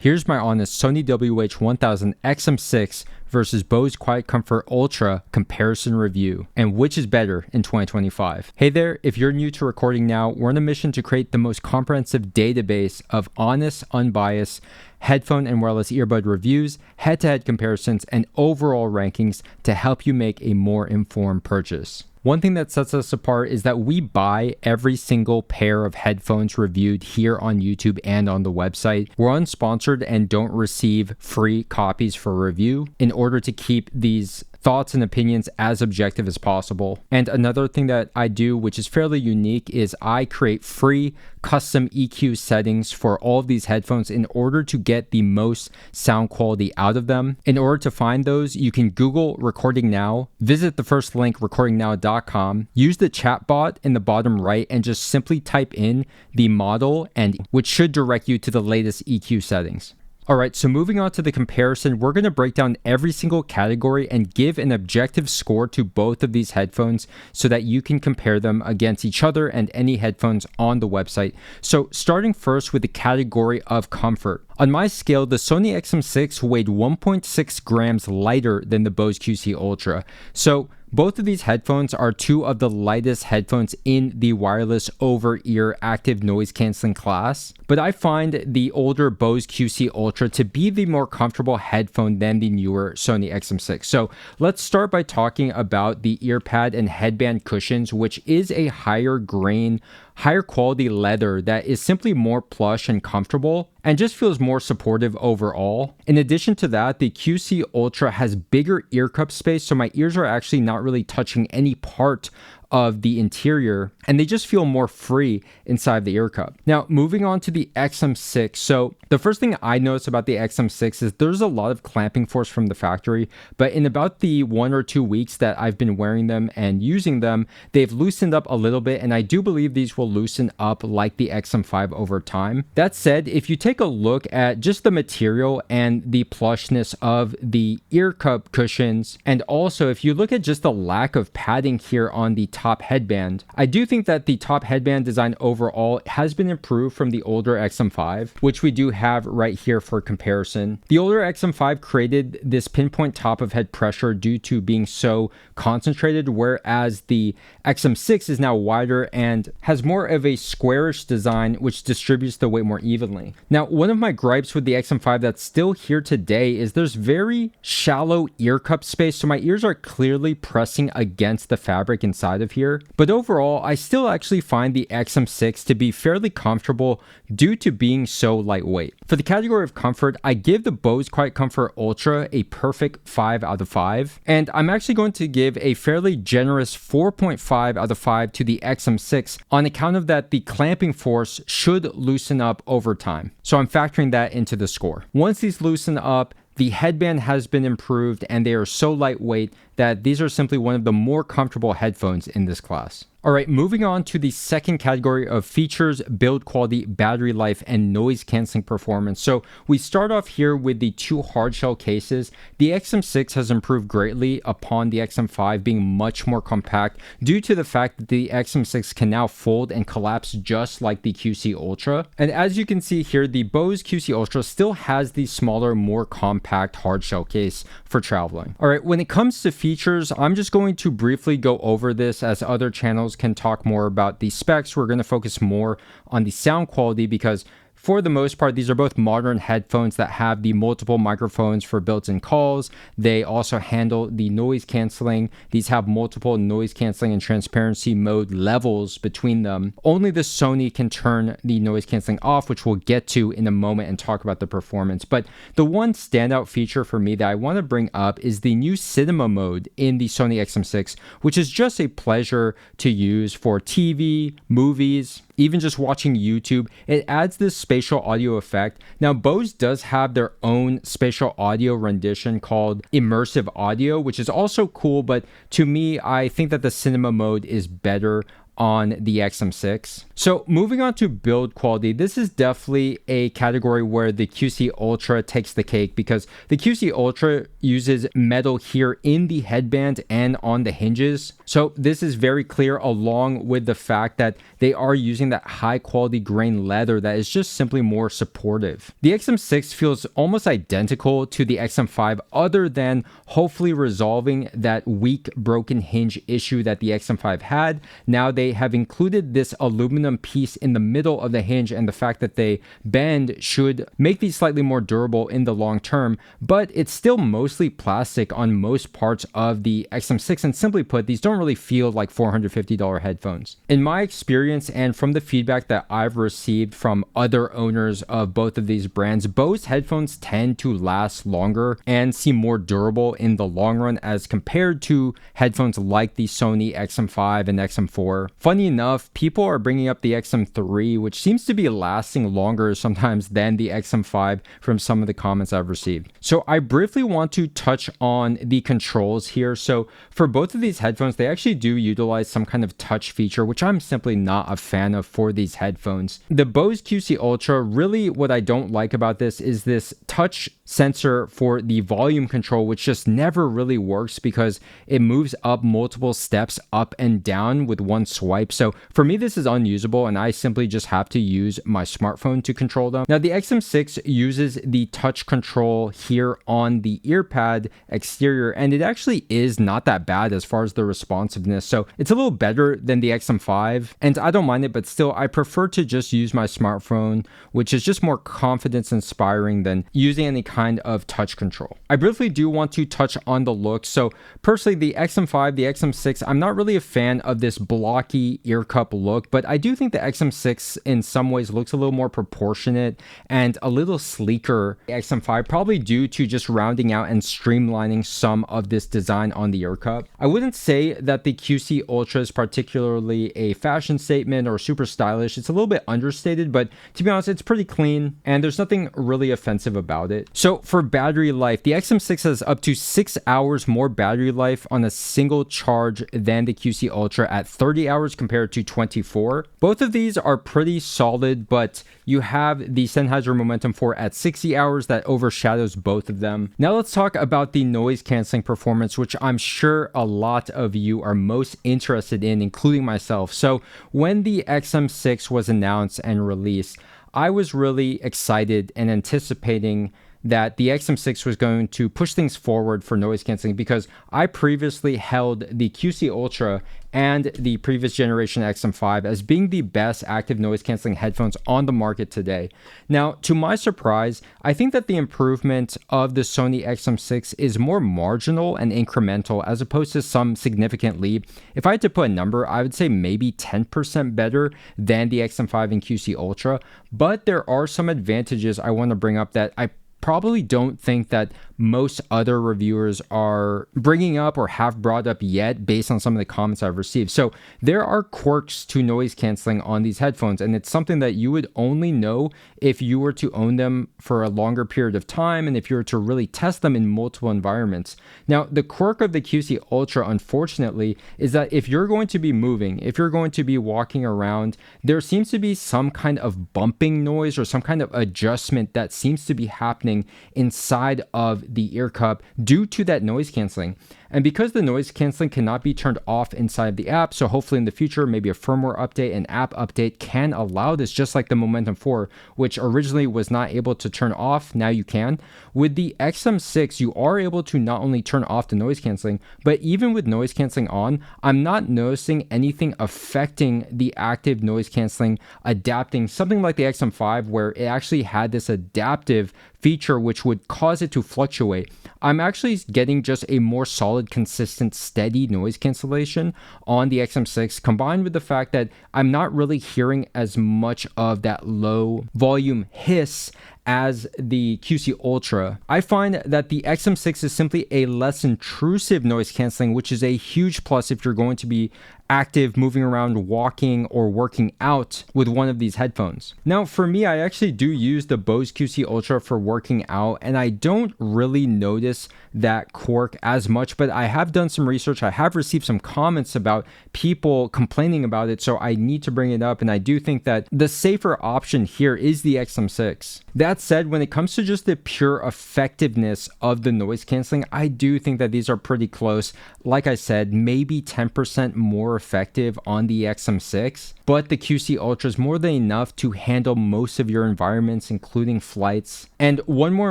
Here's my honest Sony WH-1000XM6 versus Bose QuietComfort Ultra comparison review, and which is better in 2025. Hey there, if you're new to recording now, we're on a mission to create the most comprehensive database of honest, unbiased headphone and wireless earbud reviews, head-to-head comparisons, and overall rankings to help you make a more informed purchase. One thing that sets us apart is that we buy every single pair of headphones reviewed here on YouTube and on the website. We're unsponsored and don't receive free copies for review in order to keep these thoughts and opinions as objective as possible. And another thing that I do, which is fairly unique, is I create free custom EQ settings for all of these headphones in order to get the most sound quality out of them. In order to find those, you can Google Recording Now, visit the first link, recordingnow.com, use the chat bot in the bottom right, and just simply type in the model, and which should direct you to the latest EQ settings. Alright, so moving on to the comparison, we're going to break down every single category and give an objective score to both of these headphones so that you can compare them against each other and any headphones on the website. So starting first with the category of comfort. On my scale, the Sony XM6 weighed 1.6 grams lighter than the Bose QC Ultra. So both of these headphones are two of the lightest headphones in the wireless over-ear active noise canceling class, but I find the older Bose QC Ultra to be the more comfortable headphone than the newer Sony XM6. So let's start by talking about the ear pad and headband cushions, which is a higher grain, higher quality leather that is simply more plush and comfortable and just feels more supportive overall. In addition to that, the QC Ultra has bigger ear cup space, so my ears are actually not really touching any part of the interior, and they just feel more free inside the ear cup. Now, moving on to the XM6. So the first thing I noticed about the XM6 is there's a lot of clamping force from the factory, but in about the 1 or 2 weeks that I've been wearing them and using them, they've loosened up a little bit, and I do believe these will loosen up like the XM5 over time. That said, if you take a look at just the material and the plushness of the ear cup cushions, and also if you look at just the lack of padding here on the top headband, I do think that the top headband design overall has been improved from the older XM5, which we do have right here for comparison. The older XM5 created this pinpoint top of head pressure due to being so concentrated, whereas the XM6 is now wider and has more of a squarish design which distributes the weight more evenly. Now, one of my gripes with the XM5 that's still here today is there's very shallow ear cup space, so my ears are clearly pressing against the fabric inside of here. But overall, I still actually find the XM6 to be fairly comfortable due to being so lightweight. For the category of comfort, I give the Bose QuietComfort Ultra a perfect 5 out of 5, and I'm actually going to give a fairly generous 4.5 out of 5 to the XM6 on account of that the clamping force should loosen up over time. So I'm factoring that into the score. Once these loosen up, the headband has been improved and they are so lightweight that these are simply one of the more comfortable headphones in this class. Alright, moving on to the second category of features, build quality, battery life, and noise canceling performance. So we start off here with the two hardshell cases. The XM6 has improved greatly upon the XM5 being much more compact due to the fact that the XM6 can now fold and collapse just like the QC Ultra. And as you can see here, the Bose QC Ultra still has the smaller, more compact hardshell case for traveling. Alright, when it comes to features, I'm just going to briefly go over this as other channels can talk more about the specs. We're going to focus more on the sound quality because for the most part, these are both modern headphones that have the multiple microphones for built-in calls. They also handle the noise canceling. These have multiple noise canceling and transparency mode levels between them. Only the Sony can turn the noise canceling off, which we'll get to in a moment and talk about the performance. But the one standout feature for me that I want to bring up is the new cinema mode in the Sony XM6, which is just a pleasure to use for TV, movies, even just watching YouTube. It adds this spatial audio effect. Now, Bose does have their own spatial audio rendition called immersive audio, which is also cool, but to me, I think that the cinema mode is better on the XM6. So moving on to build quality, this is definitely a category where the QC Ultra takes the cake because the QC Ultra uses metal here in the headband and on the hinges. So this is very clear, along with the fact that they are using that high quality grain leather that is just simply more supportive. The XM6 feels almost identical to the XM5, other than hopefully resolving that weak broken hinge issue that the XM5 had. Now they have included this aluminum piece in the middle of the hinge, and the fact that they bend should make these slightly more durable in the long term, but it's still mostly plastic on most parts of the XM6, and simply put, these don't really feel like $450 headphones. In my experience, and from the feedback that I've received from other owners of both of these brands, Bose headphones tend to last longer and seem more durable in the long run as compared to headphones like the Sony XM5 and XM4. Funny enough, people are bringing up the XM3, which seems to be lasting longer sometimes than the XM5 from some of the comments I've received. So I briefly want to touch on the controls here. So for both of these headphones, they actually do utilize some kind of touch feature, which I'm simply not a fan of for these headphones. The Bose QC Ultra, really what I don't like about this is this touch sensor for the volume control, which just never really works because it moves up multiple steps up and down with one swipe. So for me, this is unusable, and I simply just have to use my smartphone to control them. Now the XM6 uses the touch control here on the ear pad exterior, and it actually is not that bad as far as the responsiveness. So it's a little better than the XM5, and I don't mind it, but still I prefer to just use my smartphone, which is just more confidence inspiring than using any kind of touch control. I briefly do want to touch on the look. So personally, the XM5, the XM6, I'm not really a fan of this blocky ear cup look, but I do think the XM6 in some ways looks a little more proportionate and a little sleeker. The XM5, probably due to just rounding out and streamlining some of this design on the ear cup. I wouldn't say that the QC Ultra is particularly a fashion statement or super stylish. It's a little bit understated, but to be honest, it's pretty clean and there's nothing really offensive about it. So for battery life, the XM6 has up to 6 hours more battery life on a single charge than the QC Ultra at 30 hours compared to 24. Both of these are pretty solid, but you have the Sennheiser Momentum 4 at 60 hours that overshadows both of them. Now let's talk about the noise canceling performance, which I'm sure a lot of you are most interested in, including myself. So when the XM6 was announced and released, I was really excited and anticipating that the XM6 was going to push things forward for noise canceling, because I previously held the QC Ultra and the previous generation XM5 as being the best active noise canceling headphones on the market today. Now, to my surprise, I think that the improvement of the Sony XM6 is more marginal and incremental as opposed to some significant leap. If I had to put a number, I would say maybe 10% better than the XM5 and QC Ultra, but there are some advantages I want to bring up that I probably don't think that most other reviewers are bringing up or have brought up yet based on some of the comments I've received. So there are quirks to noise canceling on these headphones, and it's something that you would only know if you were to own them for a longer period of time and if you were to really test them in multiple environments. Now, the quirk of the QC Ultra, unfortunately, is that if you're going to be moving, if you're going to be walking around, there seems to be some kind of bumping noise or some kind of adjustment that seems to be happening inside of the ear cup due to that noise canceling. And because the noise canceling cannot be turned off inside the app, so hopefully in the future, maybe a firmware update, an app update can allow this, just like the Momentum 4, which originally was not able to turn off, now you can. With the XM6, you are able to not only turn off the noise canceling, but even with noise canceling on, I'm not noticing anything affecting the active noise canceling, adapting, something like the XM5, where it actually had this adaptive feature which would cause it to fluctuate. I'm actually getting just a more solid, consistent, steady noise cancellation on the XM6, combined with the fact that I'm not really hearing as much of that low volume hiss as the QC Ultra. I find that the XM6 is simply a less intrusive noise canceling, which is a huge plus if you're going to be active, moving around, walking, or working out with one of these headphones. Now, for me, I actually do use the Bose QC Ultra for working out, and I don't really notice that quirk as much, but I have done some research. I have received some comments about people complaining about it, so I need to bring it up, and I do think that the safer option here is the XM6. That said, when it comes to just the pure effectiveness of the noise canceling, I do think that these are pretty close. Like I said, maybe 10% more effective on the XM6, but the QC Ultra is more than enough to handle most of your environments, including flights. And one more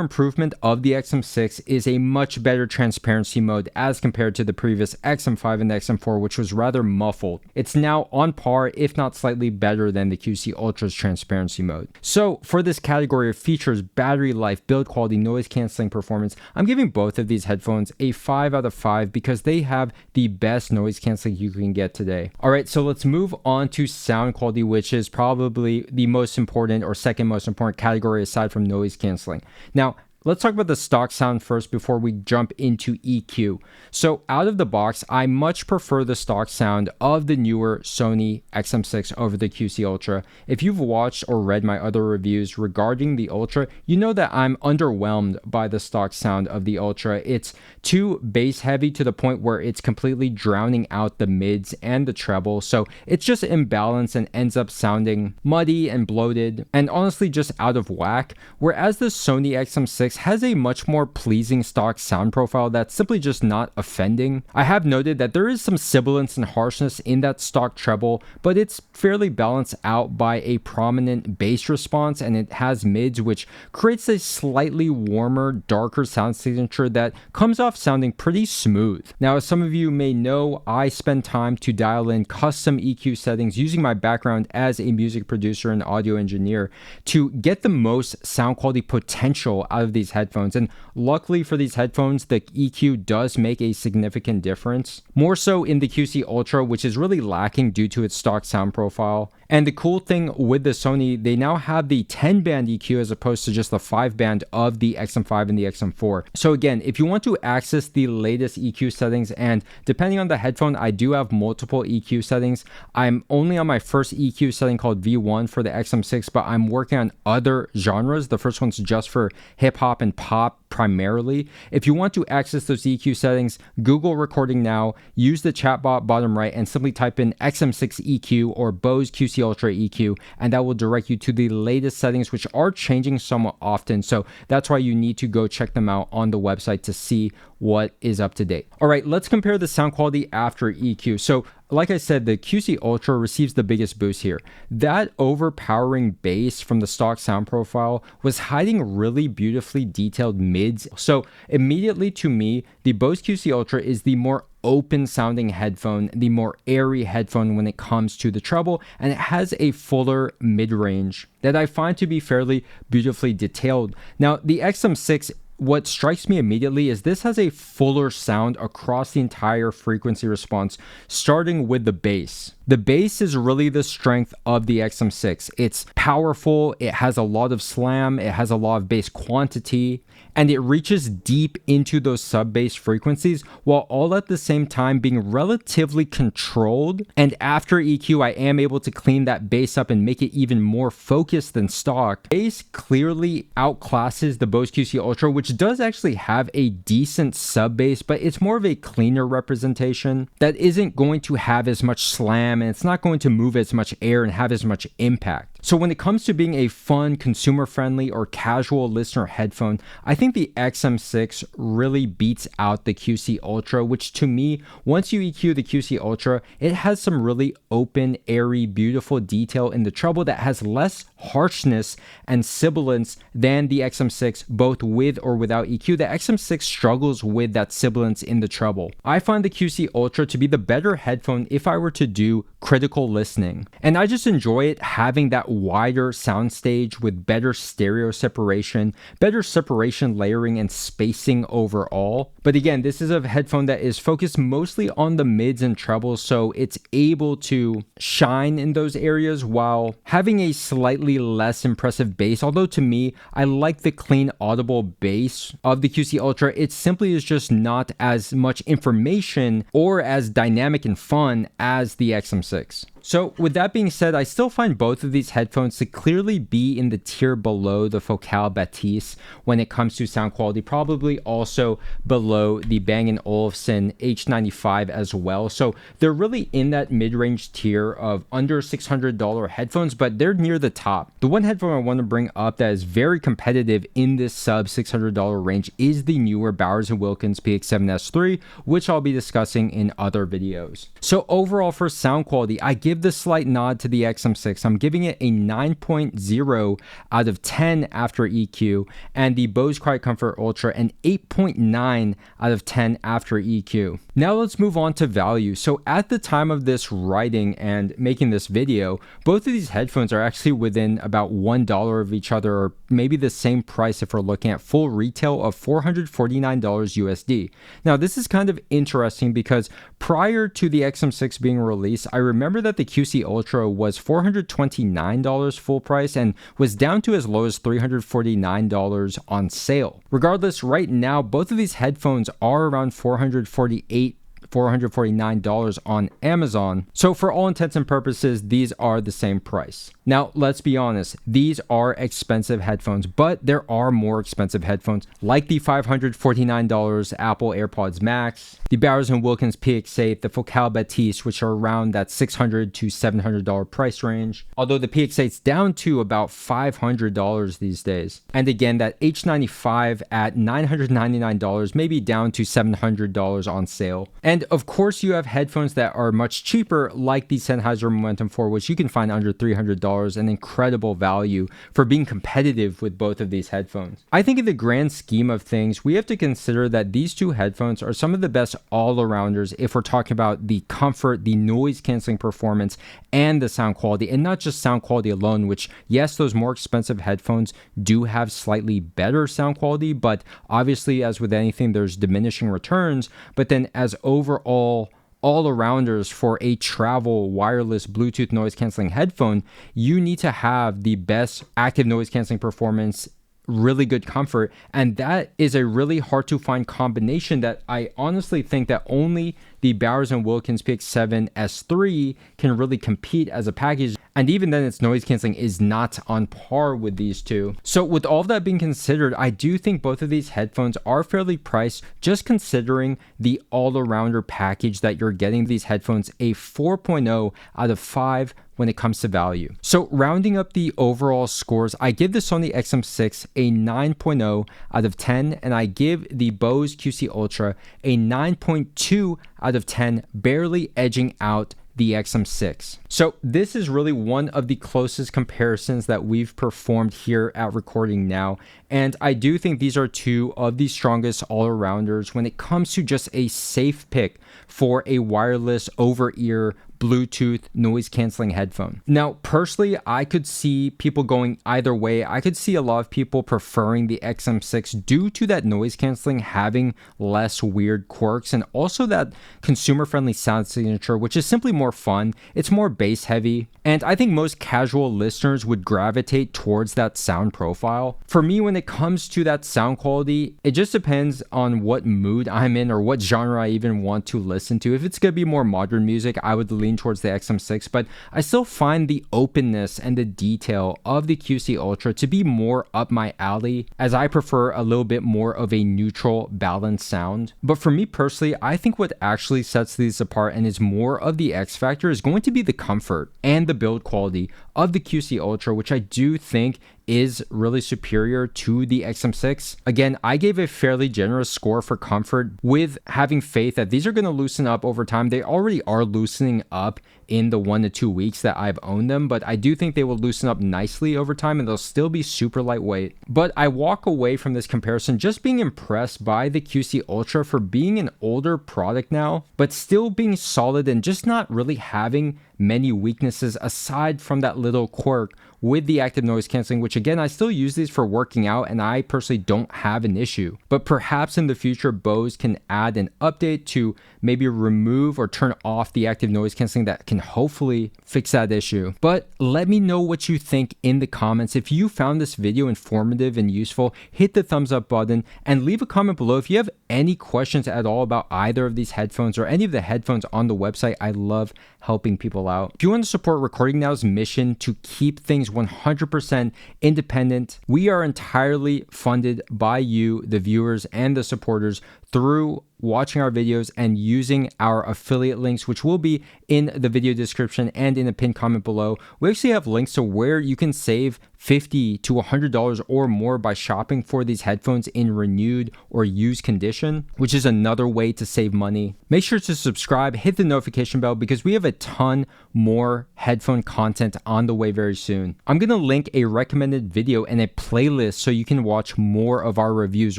improvement of the XM6 is a much better transparency mode as compared to the previous XM5 and the XM4, which was rather muffled. It's now on par, if not slightly better than the QC Ultra's transparency mode. So for this category of features, battery life, build quality, noise canceling performance, I'm giving both of these headphones a 5 out of 5 because they have the best noise canceling you can get today. All right, so let's move on to sound quality, which is probably the most important or second most important category aside from noise canceling. Now, let's talk about the stock sound first before we jump into EQ. So out of the box, I much prefer the stock sound of the newer Sony XM6 over the QC Ultra. If you've watched or read my other reviews regarding the Ultra, you know that I'm underwhelmed by the stock sound of the Ultra. It's too bass heavy to the point where it's completely drowning out the mids and the treble. So it's just imbalanced and ends up sounding muddy and bloated and honestly just out of whack. Whereas the Sony XM6 has a much more pleasing stock sound profile that's simply just not offending. I have noted that there is some sibilance and harshness in that stock treble, but it's fairly balanced out by a prominent bass response, and it has mids, which creates a slightly warmer, darker sound signature that comes off sounding pretty smooth. Now, as some of you may know, I spend time to dial in custom EQ settings using my background as a music producer and audio engineer to get the most sound quality potential out of these headphones. And luckily for these headphones, the EQ does make a significant difference, more so in the QC Ultra, which is really lacking due to its stock sound profile. And the cool thing with the Sony, they now have the 10-band EQ as opposed to just the 5-band of the XM5 and the XM4. So again, if you want to access the latest EQ settings, and depending on the headphone, I do have multiple EQ settings. I'm only on my first EQ setting called V1 for the XM6, but I'm working on other genres. The first one's just for hip hop and pop primarily. If you want to access those EQ settings, Google Recording Now, use the chatbot bottom right, and simply type in XM6 EQ or Bose QC Ultra EQ, and that will direct you to the latest settings, which are changing somewhat often. So that's why you need to go check them out on the website to see what is up to date. All right, let's compare the sound quality after EQ. So like I said, the QC Ultra receives the biggest boost here. That overpowering bass from the stock sound profile was hiding really beautifully detailed mids. So immediately to me, the Bose QC Ultra is the more open sounding headphone, the more airy headphone when it comes to the treble, and it has a fuller mid-range that I find to be fairly beautifully detailed. Now, the XM6, what strikes me immediately is this has a fuller sound across the entire frequency response, starting with the bass. The bass is really the strength of the XM6. It's powerful, it has a lot of slam, it has a lot of bass quantity, and it reaches deep into those sub-bass frequencies while all at the same time being relatively controlled. And after EQ, I am able to clean that bass up and make it even more focused than stock. Bass clearly outclasses the Bose QC Ultra, which does actually have a decent sub-bass, but it's more of a cleaner representation that isn't going to have as much slam, and it's not going to move as much air and have as much impact. So when it comes to being a fun, consumer-friendly, or casual listener headphone, I think the XM6 really beats out the QC Ultra, which to me, once you EQ the QC Ultra, it has some really open, airy, beautiful detail in the treble that has less harshness and sibilance than the XM6, both with or without EQ. The XM6 struggles with that sibilance in the treble. I find the QC Ultra to be the better headphone if I were to do critical listening. And I just enjoy it having that that wider soundstage with better stereo separation, better separation layering and spacing overall. But again, this is a headphone that is focused mostly on the mids and trebles, so it's able to shine in those areas while having a slightly less impressive bass. Although to me, I like the clean audible bass of the QC Ultra. It simply is just not as much information or as dynamic and fun as the XM6. So with that being said, I still find both of these headphones to clearly be in the tier below the Focal Batiste when it comes to sound quality, probably also below the Bang & Olufsen H95 as well. So they're really in that mid-range tier of under $600 headphones, but they're near the top. The one headphone I want to bring up that is very competitive in this sub $600 range is the newer Bowers & Wilkins PX7S3, which I'll be discussing in other videos. So overall for sound quality, I give the slight nod to the XM6. I'm giving it a 9.0 out of 10 after EQ, and the Bose QuietComfort Ultra an 8.9 out of 10 after EQ. Now let's move on to value. So at the time of this writing and making this video, both of these headphones are actually within about $1 of each other, or maybe the same price if we're looking at full retail of $449 USD. Now this is kind of interesting because prior to the XM6 being released, I remember that the QC Ultra was $429 full price and was down to as low as $349 on sale. Regardless, right now, both of these headphones are around $449 on Amazon. So for all intents and purposes, these are the same price. Now, let's be honest, these are expensive headphones, but there are more expensive headphones like the $549 Apple AirPods Max, the Bowers & Wilkins PX8, the Focal Batiste, which are around that $600 to $700 price range, although the PX8's down to about $500 these days. And again, that H95 at $999, maybe down to $700 on sale. And of course, you have headphones that are much cheaper, like the Sennheiser Momentum 4, which you can find under $300, an incredible value for being competitive with both of these headphones. I think in the grand scheme of things, we have to consider that these two headphones are some of the best all-arounders if we're talking about the comfort, the noise-canceling performance, and the sound quality, and not just sound quality alone, which, yes, those more expensive headphones do have slightly better sound quality, but obviously, as with anything, there's diminishing returns. But then as overall all-arounders for a travel wireless Bluetooth noise canceling headphone, you need to have the best active noise canceling performance, really good comfort, and that is a really hard to find combination that I honestly think that only the Bowers & Wilkins PX7S3 can really compete as a package, and even then its noise canceling is not on par with these two. So with all of that being considered, I do think both of these headphones are fairly priced, just considering the all-arounder package that you're getting. These headphones a 4.0 out of 5 when it comes to value. So rounding up the overall scores, I give the Sony XM6 a 9.0 out of 10, and I give the Bose QC Ultra a 9.2 out of 10, barely edging out the XM6. So this is really one of the closest comparisons that we've performed here at Recording Now, and I do think these are two of the strongest all-arounders when it comes to just a safe pick for a wireless over-ear Bluetooth noise canceling headphone. Now, personally, I could see people going either way. I could see a lot of people preferring the XM6 due to that noise canceling having less weird quirks, and also that consumer-friendly sound signature, which is simply more fun. It's more bass heavy, and I think most casual listeners would gravitate towards that sound profile. For me, when it comes to that sound quality, it just depends on what mood I'm in or what genre I even want to listen to. If it's gonna be more modern music, I would lean towards the XM6, but I still find the openness and the detail of the QC Ultra to be more up my alley, as I prefer a little bit more of a neutral, balanced sound. But for me personally, I think what actually sets these apart and is more of the X factor is going to be the comfort and the build quality of the QC Ultra, which I do think is really superior to the XM6. Again, I gave a fairly generous score for comfort with having faith that these are going to loosen up over time. They already are loosening up in the 1 to 2 weeks that I've owned them, but I do think they will loosen up nicely over time and they'll still be super lightweight. But I walk away from this comparison just being impressed by the QC Ultra for being an older product now, but still being solid and just not really having many weaknesses aside from that little quirk with the active noise canceling, which again, I still use these for working out and I personally don't have an issue. But perhaps in the future, Bose can add an update to maybe remove or turn off the active noise canceling that can hopefully fix that issue. But let me know what you think in the comments. If you found this video informative and useful, hit the thumbs up button and leave a comment below if you have any questions at all about either of these headphones or any of the headphones on the website. I love helping people out. If you want to support Recording Now's mission to keep things 100% independent, we are entirely funded by you, the viewers and the supporters, through watching our videos and using our affiliate links, which will be in the video description and in the pinned comment below. We actually have links to where you can save $50 to $100 or more by shopping for these headphones in renewed or used condition, which is another way to save money. Make sure to subscribe, hit the notification bell because we have a ton more headphone content on the way very soon. I'm going to link a recommended video and a playlist so you can watch more of our reviews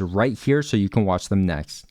right here so you can watch them next.